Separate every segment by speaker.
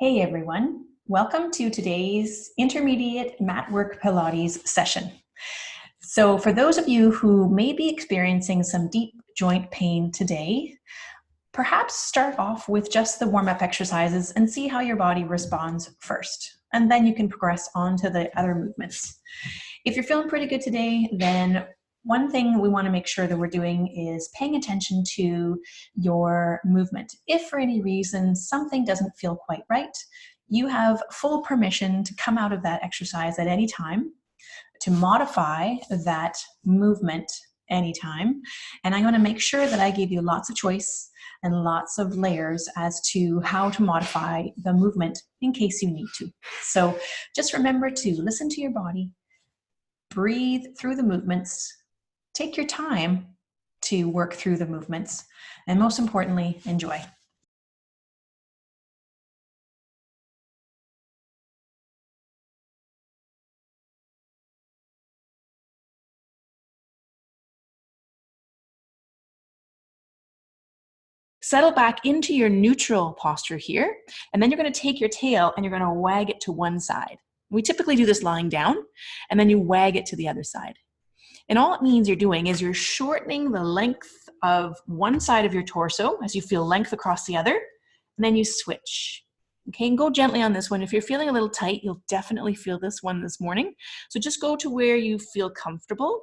Speaker 1: Hey everyone, welcome to today's Intermediate Matwork Pilates session. So for those of you who may be experiencing some deep joint pain today, perhaps start off with just the warm-up exercises and see how your body responds first. And then you can progress on to the other movements. If you're feeling pretty good today, then one thing we want to make sure that we're doing is paying attention to your movement. If for any reason something doesn't feel quite right, you have full permission to come out of that exercise at any time, to modify that movement anytime. And I want to make sure that I give you lots of choice and lots of layers as to how to modify the movement in case you need to. So just remember to listen to your body, breathe through the movements, take your time to work through the movements, and most importantly, enjoy. Settle back into your neutral posture here, and then you're going to take your tail and you're going to wag it to one side. We typically do this lying down, and then you wag it to the other side. And all it means you're doing is you're shortening the length of one side of your torso as you feel length across the other, and then you switch. Okay, and go gently on this one. If you're feeling a little tight, you'll definitely feel this one this morning. So just go to where you feel comfortable.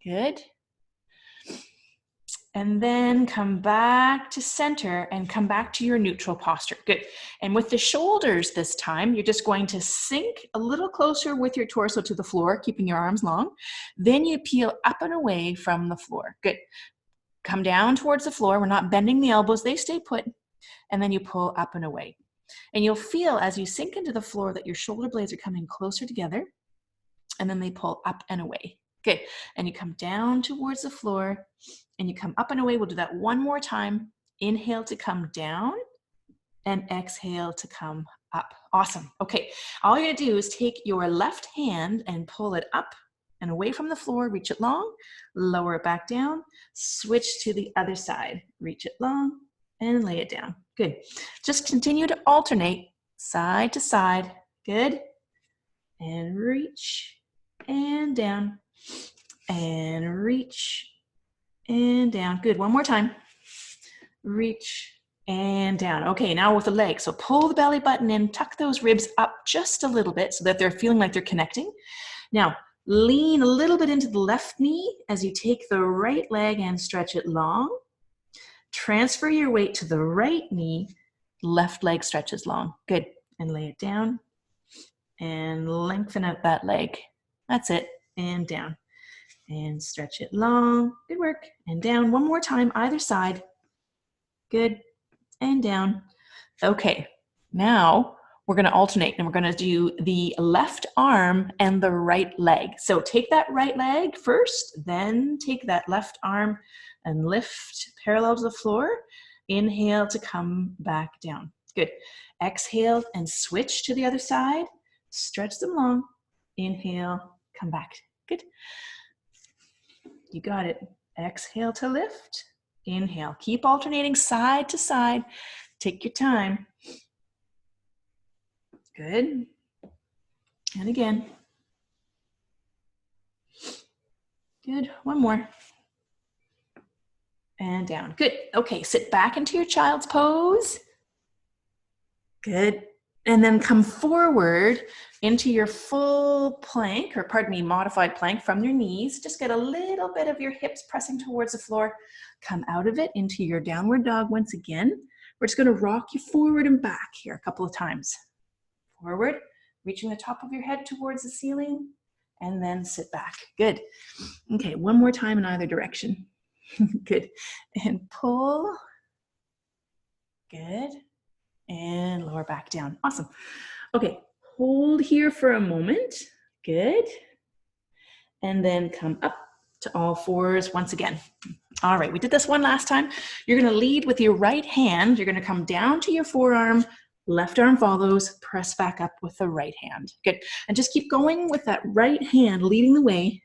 Speaker 1: Good. And then come back to center and come back to your neutral posture. Good. And with the shoulders this time, you're just going to sink a little closer with your torso to the floor, keeping your arms long. Then you peel up and away from the floor. Good. Come down towards the floor. We're not bending the elbows. They stay put. And then you pull up and away. And you'll feel as you sink into the floor that your shoulder blades are coming closer together. And then they pull up and away. Good. And you come down towards the floor and you come up and away. We'll do that one more time. Inhale to come down and exhale to come up. Awesome. Okay. All you're going to do is take your left hand and pull it up and away from the floor. Reach it long, lower it back down, switch to the other side. Reach it long and lay it down. Good. Just continue to alternate side to side. Good. And reach and down and reach and down. Good. One more time. Reach and down. Okay, now with the legs. So pull the belly button in, tuck those ribs up just a little bit so that they're feeling like they're connecting. Now, lean a little bit into the left knee as you take the right leg and stretch it long. Transfer your weight to the right knee, left leg stretches long. Good. And lay it down and lengthen out that leg. That's it. And down. And stretch it long. Good work. And down. One more time, either side. Good. And down. Okay. Now we're going to alternate and we're going to do the left arm and the right leg. So take that right leg first, then take that left arm and lift parallel to the floor. Inhale to come back down. Good. Exhale and switch to the other side. Stretch them long. Inhale, come back. Good. You got it. Exhale to lift. Inhale. Keep alternating side to side. Take your time. Good. And again. Good. One more. And down. Good. Okay, sit back into your child's pose. Good. And then come forward into your full plank, or pardon me, modified plank from your knees. Just get a little bit of your hips pressing towards the floor. Come out of it into your downward dog once again. We're just going to rock you forward and back here a couple of times. Forward, reaching the top of your head towards the ceiling, and then sit back. Good. Okay, one more time in either direction. Good. And pull. Good. And lower back down. Awesome. Okay, hold here for a moment. Good. And then come up to all fours once again. All right, we did this one last time. You're going to lead with your right hand. You're going to come down to your forearm. Left arm follows. Press back up with the right hand. Good. And just keep going with that right hand leading the way.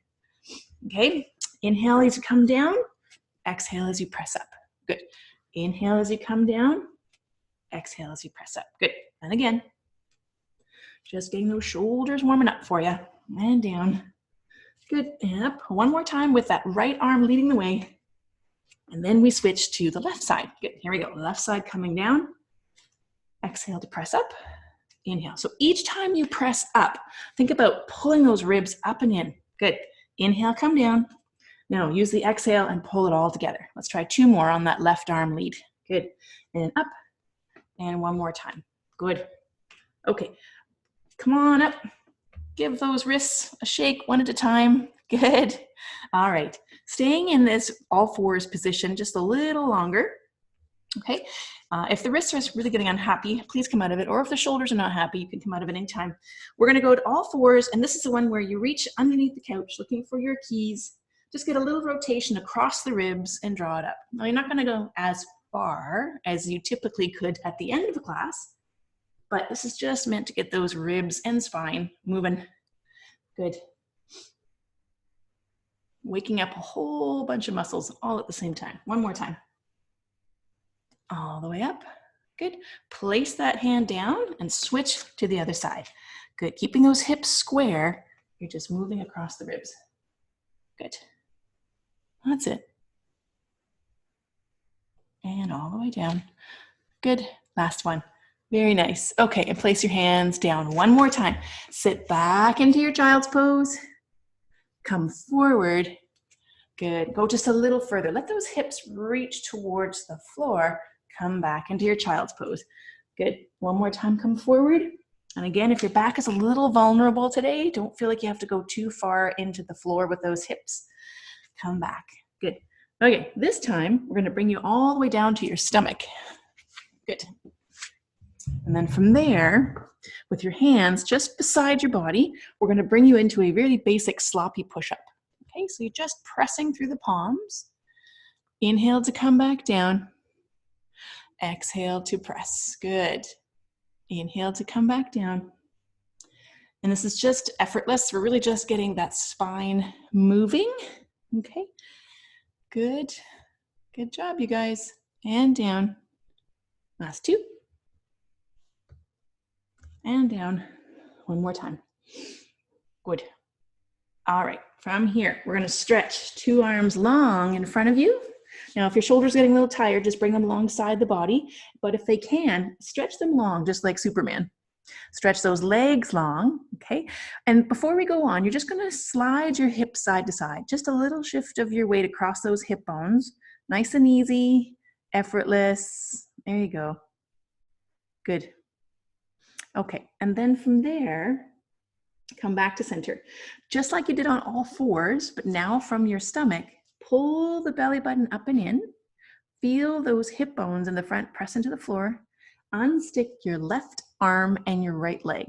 Speaker 1: Okay. Inhale as you come down. Exhale as you press up. Good. Inhale as you come down. Exhale as you press up. Good. And again, just getting those shoulders warming up for you. And down. Good, and up. One more time with that right arm leading the way. And then we switch to the left side. Good, here we go. Left side coming down. Exhale to press up. Inhale. So each time you press up, think about pulling those ribs up and in. Good. Inhale, come down. Now use the exhale and pull it all together. Let's try 2 more on that left arm lead. Good. And up. And one more time. Good. Okay. Come on up. Give those wrists a shake one at a time. Good. All right. Staying in this all fours position just a little longer. Okay. If the wrists are really getting unhappy, please come out of it. Or if the shoulders are not happy, you can come out of it anytime. We're going to go to all fours. And this is the one where you reach underneath the couch looking for your keys. Just get a little rotation across the ribs and draw it up. Now, you're not going to go as far as you typically could at the end of a class, but this is just meant to get those ribs and spine moving. Good. Waking up a whole bunch of muscles all at the same time. One more time. All the way up. Good. Place that hand down and switch to the other side. Good. Keeping those hips square, you're just moving across the ribs. Good. That's it. And all the way down. Good. Last one. Very nice. Okay, and place your hands down one more time. Sit back into your child's pose. Come forward. Good. Go just a little further. Let those hips reach towards the floor. Come back into your child's pose. Good. One more time, come forward. And again, if your back is a little vulnerable today, don't feel like you have to go too far into the floor with those hips. Come back. Good. Okay, this time we're going to bring you all the way down to your stomach. Good. And then from there, with your hands just beside your body, we're going to bring you into a really basic sloppy push-up. Okay, so you're just pressing through the palms. Inhale to come back down. Exhale to press. Good. Inhale to come back down. And this is just effortless. We're really just getting that spine moving. Okay. Good. Good job, you guys. And down. Last 2. And down. One more time. Good. All right. From here, we're going to stretch 2 arms long in front of you. Now, if your shoulder's getting a little tired, just bring them alongside the body. But if they can, stretch them long, just like Superman. Stretch those legs long, okay? And before we go on, you're just going to slide your hips side to side. Just a little shift of your weight across those hip bones. Nice and easy, effortless. There you go. Good. Okay, and then from there, come back to center. Just like you did on all fours, but now from your stomach, pull the belly button up and in. Feel those hip bones in the front press into the floor. Unstick your left arm and your right leg.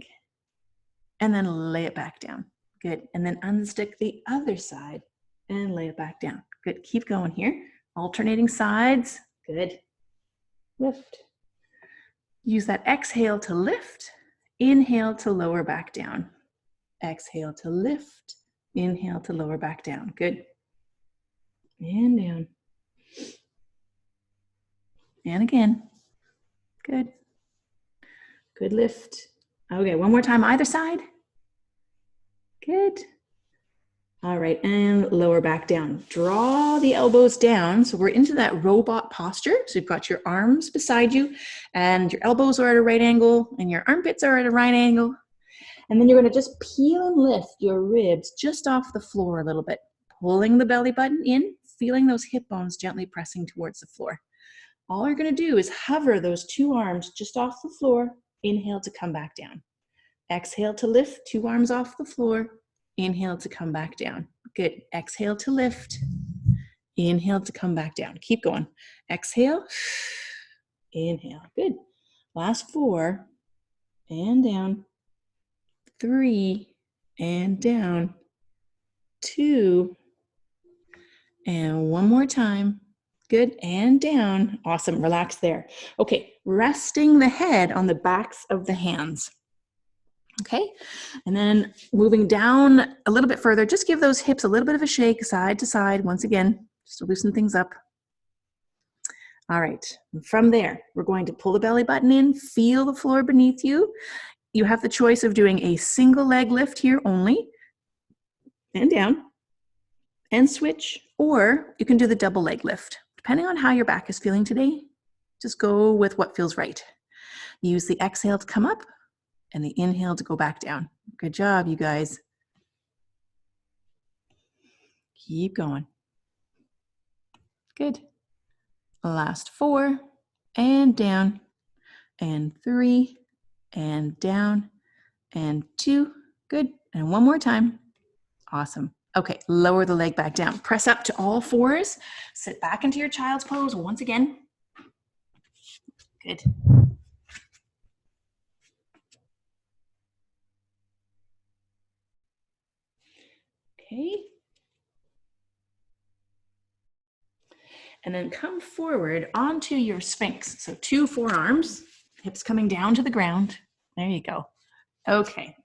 Speaker 1: And then lay it back down. Good. And then unstick the other side and lay it back down. Good. Keep going here. Alternating sides. Good. Lift. Use that exhale to lift. Inhale to lower back down. Exhale to lift. Inhale to lower back down. Good. And down. And again. Good. Good lift. Okay, one more time either side. Good. All right, and lower back down. Draw the elbows down. So we're into that robot posture. So you've got your arms beside you and your elbows are at a right angle and your armpits are at a right angle. And then you're going to just peel and lift your ribs just off the floor a little bit. Pulling the belly button in, feeling those hip bones gently pressing towards the floor. All you're going to do is hover those 2 arms just off the floor. Inhale to come back down. Exhale to lift, 2 arms off the floor. Inhale to come back down. Good. Exhale to lift. Inhale to come back down. Keep going. Exhale. Inhale. Good. Last 4. And down. 3. And down. 2. And one more time. Good. And down. Awesome. Relax there. Okay. Resting the head on the backs of the hands. Okay. And then moving down a little bit further, just give those hips a little bit of a shake side to side once again, just to loosen things up. All right, from there, we're going to pull the belly button in, feel the floor beneath you. You have the choice of doing a single leg lift here only, and down, and switch, or you can do the double leg lift. Depending on how your back is feeling today, just go with what feels right. Use the exhale to come up and the inhale to go back down. Good job, you guys. Keep going. Good. Last 4, and down, and 3, and down, and 2. Good. And one more time. Awesome. Okay, lower the leg back down. Press up to all 4s. Sit back into your child's pose once again. Good. Okay. And then come forward onto your Sphinx. So 2 forearms, hips coming down to the ground. There you go. Okay.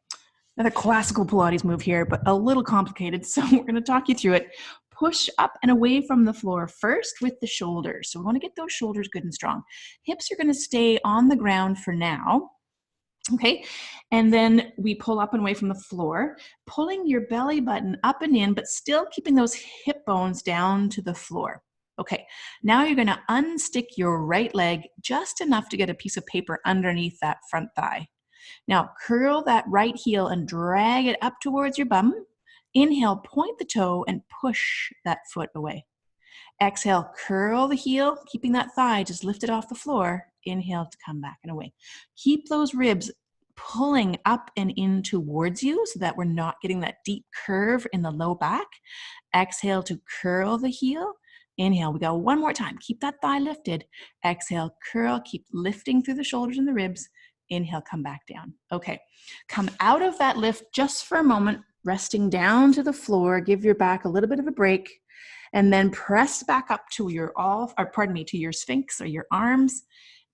Speaker 1: Another classical Pilates move here, but a little complicated. So we're going to talk you through it. Push up and away from the floor first with the shoulders. So we want to get those shoulders good and strong. Hips are going to stay on the ground for now. Okay, and then we pull up and away from the floor, pulling your belly button up and in, but still keeping those hip bones down to the floor. Okay, now you're going to unstick your right leg just enough to get a piece of paper underneath that front thigh. Now curl that right heel and drag it up towards your bum. Inhale, point the toe and push that foot away. Exhale, curl the heel, keeping that thigh just lifted off the floor. Inhale to come back and away. Keep those ribs pulling up and in towards you so that we're not getting that deep curve in the low back. Exhale to curl the heel. Inhale, we go one more time. Keep that thigh lifted. Exhale, curl, keep lifting through the shoulders and the ribs. Inhale, come back down. Okay, come out of that lift just for a moment, resting down to the floor. Give your back a little bit of a break, and then press back up to to your Sphinx or your arms.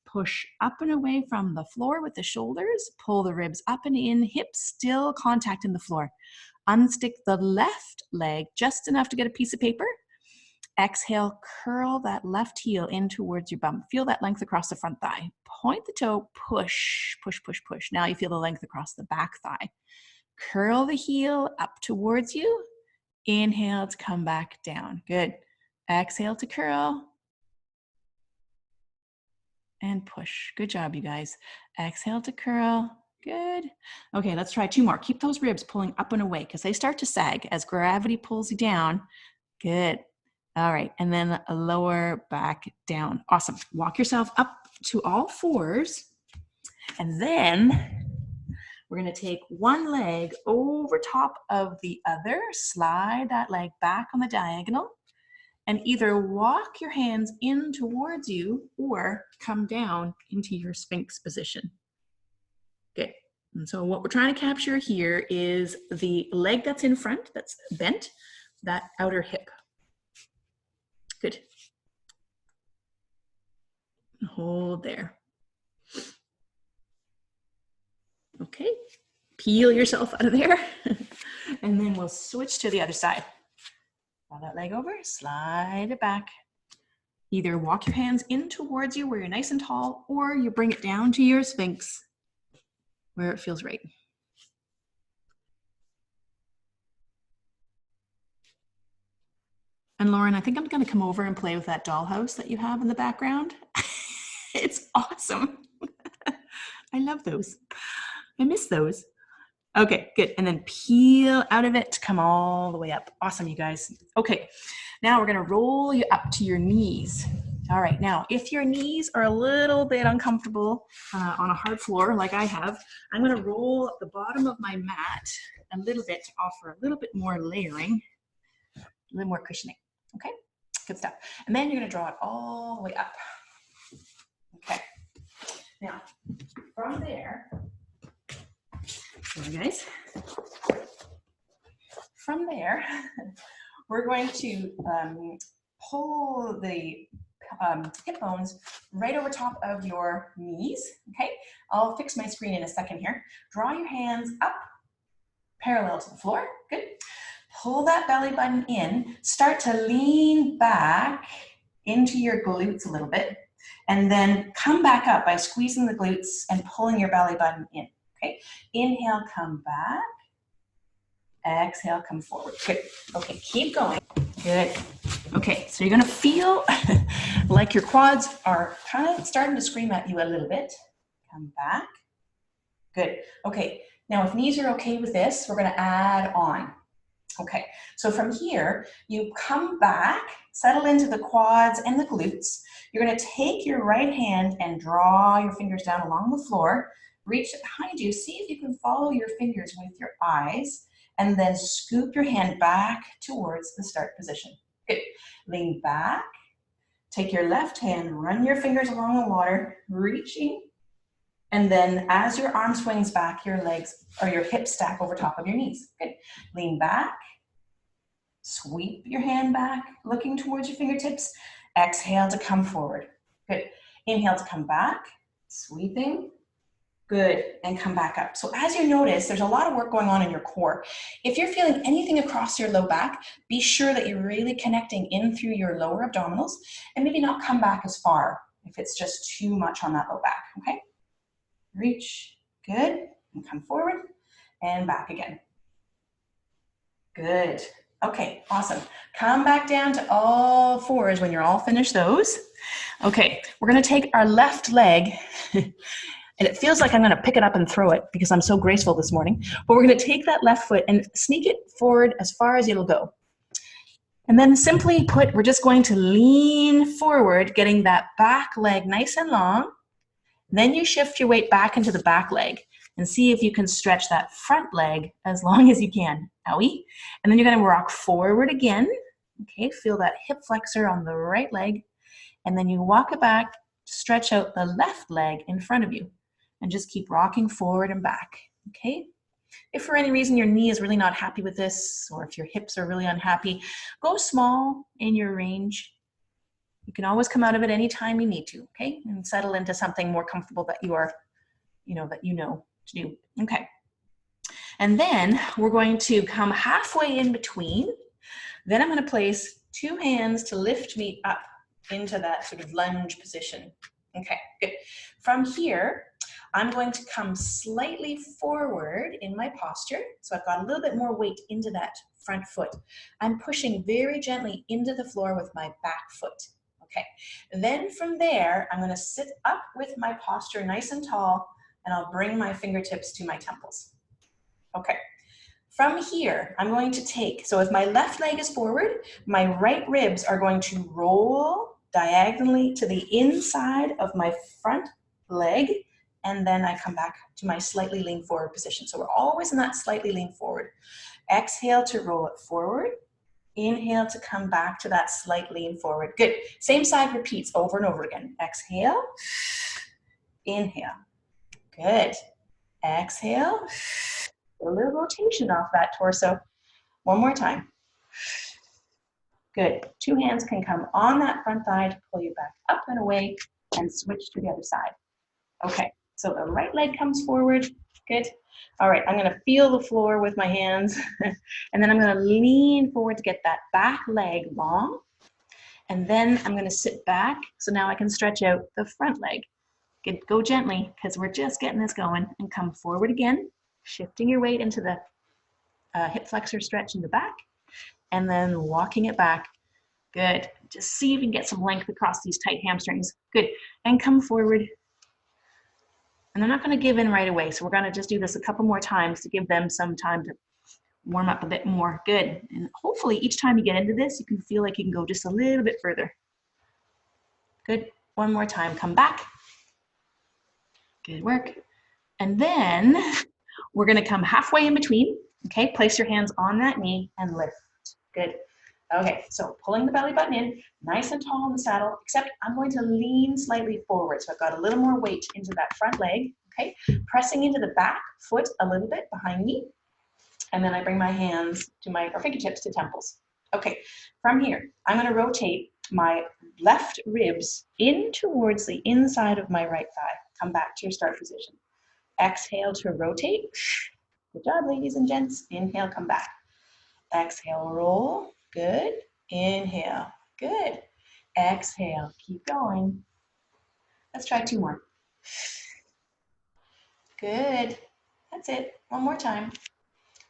Speaker 1: Push up and away from the floor with the shoulders. Pull the ribs up and in, hips still contact in the floor. Unstick the left leg just enough to get a piece of paper. Exhale, curl that left heel in towards your bum. Feel that length across the front thigh. Point the toe, push, push, push, push. Now you feel the length across the back thigh. Curl the heel up towards you. Inhale to come back down. Good. Exhale to curl. And push. Good job, you guys. Exhale to curl. Good. Okay, let's try 2 more. Keep those ribs pulling up and away because they start to sag as gravity pulls you down. Good. All right, and then a lower back down. Awesome. Walk yourself up to all 4s. And then we're going to take one leg over top of the other. Slide that leg back on the diagonal. And either walk your hands in towards you or come down into your Sphinx position. Good. And so what we're trying to capture here is the leg that's in front, that's bent, that outer hip. Good. Hold there. Okay. Peel yourself out of there. And then we'll switch to the other side. Draw that leg over, slide it back. Either walk your hands in towards you where you're nice and tall, or you bring it down to your Sphinx where it feels right. And Lauren, I think I'm going to come over and play with that dollhouse that you have in the background. It's awesome. I love those. I miss those. Okay, good. And then peel out of it to come all the way up. Awesome, you guys. Okay, now we're gonna roll you up to your knees. All right, now if your knees are a little bit uncomfortable on a hard floor like I have, I'm gonna roll up the bottom of my mat a little bit to offer a little bit more layering, a little more cushioning. Okay, good stuff. And then you're gonna draw it all the way up. Okay, now from there, sorry guys. From there, we're going to pull the hip bones right over top of your knees, okay? I'll fix my screen in a second here. Draw your hands up, parallel to the floor, good. Pull that belly button in, start to lean back into your glutes a little bit. And then come back up by squeezing the glutes and pulling your belly button in, okay? Inhale, come back. Exhale, come forward. Good. Okay, keep going. Good. Okay, so you're gonna feel like your quads are kind of starting to scream at you a little bit. Come back. Good. Okay, now if knees are okay with this, we're gonna add on. Okay, so from here, you come back, settle into the quads and the glutes. You're gonna take your right hand and draw your fingers down along the floor. Reach it behind you. See if you can follow your fingers with your eyes, and then scoop your hand back towards the start position. Good. Lean back. Take your left hand, run your fingers along the water, reaching. And then as your arm swings back, your legs or your hips stack over top of your knees. Good. Lean back. Sweep your hand back, looking towards your fingertips. Exhale to come forward. Good. Inhale to come back. Sweeping. Good. And come back up. So as you notice, there's a lot of work going on in your core. If you're feeling anything across your low back, be sure that you're really connecting in through your lower abdominals and maybe not come back as far if it's just too much on that low back. Okay. Reach. Good. And come forward and back again. Good. Okay, awesome. Come back down to all fours when you're all finished those. Okay, we're gonna take our left leg, and it feels like I'm gonna pick it up and throw it because I'm so graceful this morning, but we're gonna take that left foot and sneak it forward as far as it'll go. And then simply put, we're just going to lean forward, getting that back leg nice and long. Then you shift your weight back into the back leg and see if you can stretch that front leg as long as you can. Owie. And then you're going to rock forward again. Okay, feel that hip flexor on the right leg. And then you walk it back, stretch out the left leg in front of you, and just keep rocking forward and back. Okay? If for any reason your knee is really not happy with this, or if your hips are really unhappy, go small in your range. You can always come out of it anytime you need to, okay? And settle into something more comfortable that you are, that you know to do. Okay. And then we're going to come halfway in between. Then I'm going to place two hands to lift me up into that sort of lunge position. Okay, good. From here, I'm going to come slightly forward in my posture. So I've got a little bit more weight into that front foot. I'm pushing very gently into the floor with my back foot. Okay, then from there, I'm going to sit up with my posture nice and tall, and I'll bring my fingertips to my temples. Okay, from here, I'm going to take, so if my left leg is forward, my right ribs are going to roll diagonally to the inside of my front leg, and then I come back to my slightly lean forward position. So we're always in that slightly lean forward. Exhale to roll it forward. Inhale to come back to that slight lean forward. Good. Same side repeats over and over again. Exhale. Inhale. Good. Exhale. A little rotation off that torso. One more time. Good. Two hands can come on that front thigh to pull you back up and away, and switch to the other side. Okay. So the right leg comes forward. Good. All right, I'm gonna feel the floor with my hands, and then I'm gonna lean forward to get that back leg long, and then I'm gonna sit back, so now I can stretch out the front leg. Good. Go gently, because we're just getting this going, and come forward again, shifting your weight into the hip flexor stretch in the back, and then walking it back. Good. Just see if you can get some length across these tight hamstrings. Good. And come forward. And I'm not going to give in right away, so we're going to just do this a couple more times to give them some time to warm up a bit more. Good. And hopefully each time you get into this, you can feel like you can go just a little bit further. Good. One more time. Come back. Good work. And then we're going to come halfway in between. Okay. Place your hands on that knee and lift. Good. Okay, so pulling the belly button in, nice and tall in the saddle, except I'm going to lean slightly forward. So I've got a little more weight into that front leg, okay? Pressing into the back foot a little bit behind me. And then I bring my hands to or fingertips to temples. Okay, from here, I'm gonna rotate my left ribs in towards the inside of my right thigh. Come back to your start position. Exhale to rotate. Good job, ladies and gents. Inhale, come back. Exhale, roll. Good. Inhale. Good. Exhale. Keep going. Let's try 2 more. Good. That's it. One more time.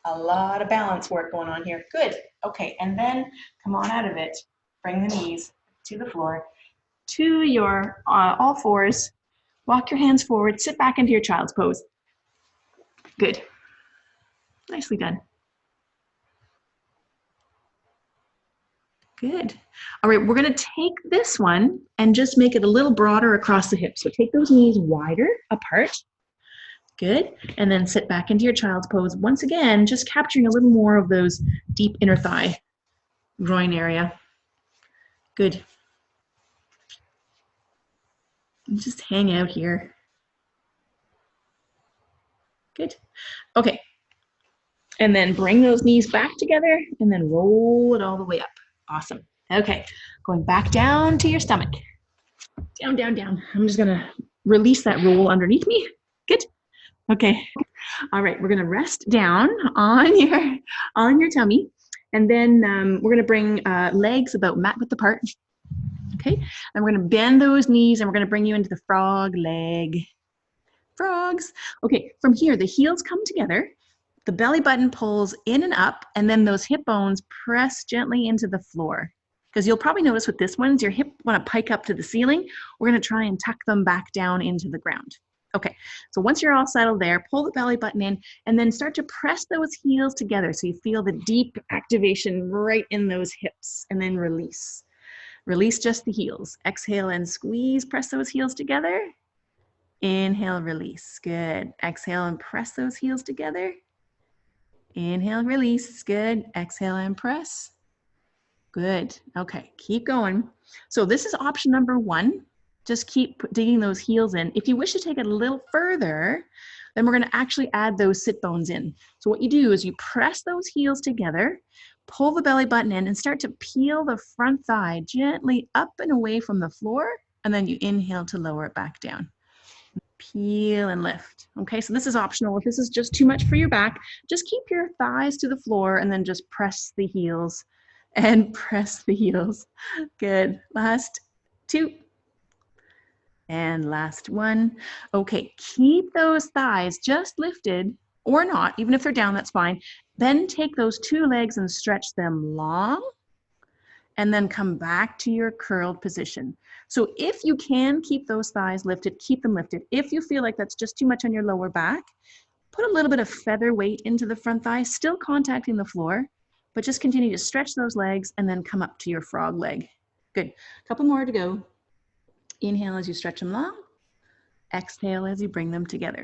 Speaker 1: A lot of balance work going on here. Good. Okay, and then come on out of it. Bring the knees to the floor, to your all fours. Walk your hands forward. Sit back into your child's pose. Good. Nicely done. Good. All right, we're going to take this one and just make it a little broader across the hips. So take those knees wider apart. Good. And then sit back into your child's pose. Once again, just capturing a little more of those deep inner thigh, groin area. Good. And just hang out here. Good. Okay. And then bring those knees back together and then roll it all the way up. Awesome. Okay. Going back down to your stomach. Down, down, down. I'm just going to release that roll underneath me. Good. Okay. All right. We're going to rest down on your tummy. And then we're going to bring legs about mat width apart. Okay. And we're going to bend those knees and we're going to bring you into the frog leg. Frogs. Okay. From here, the heels come together. The belly button pulls in and up, and then those hip bones press gently into the floor. Because you'll probably notice with this one, your hip want to pike up to the ceiling. We're going to try and tuck them back down into the ground. Okay, so once you're all settled there, pull the belly button in, and then start to press those heels together so you feel the deep activation right in those hips, and then release. Release just the heels. Exhale and squeeze, press those heels together. Inhale, release. Good. Exhale and press those heels together. Inhale, release. Good. Exhale and press. Good. Okay, keep going. So this is option number 1. Just keep digging those heels in. If you wish to take it a little further, then we're going to actually add those sit bones in. So what you do is you press those heels together, pull the belly button in, and start to peel the front thigh gently up and away from the floor, and then you inhale to lower it back down. Peel and lift. Okay, so this is optional. If this is just too much for your back, just keep your thighs to the floor and then just press the heels and press the heels. Good. Last 2. And last 1. Okay, keep those thighs just lifted or not, even if they're down, that's fine. Then take those 2 legs and stretch them long and then come back to your curled position. So if you can keep those thighs lifted, keep them lifted. If you feel like that's just too much on your lower back, put a little bit of feather weight into the front thigh, still contacting the floor, but just continue to stretch those legs and then come up to your frog leg. Good. A couple more to go. Inhale as you stretch them long. Exhale as you bring them together.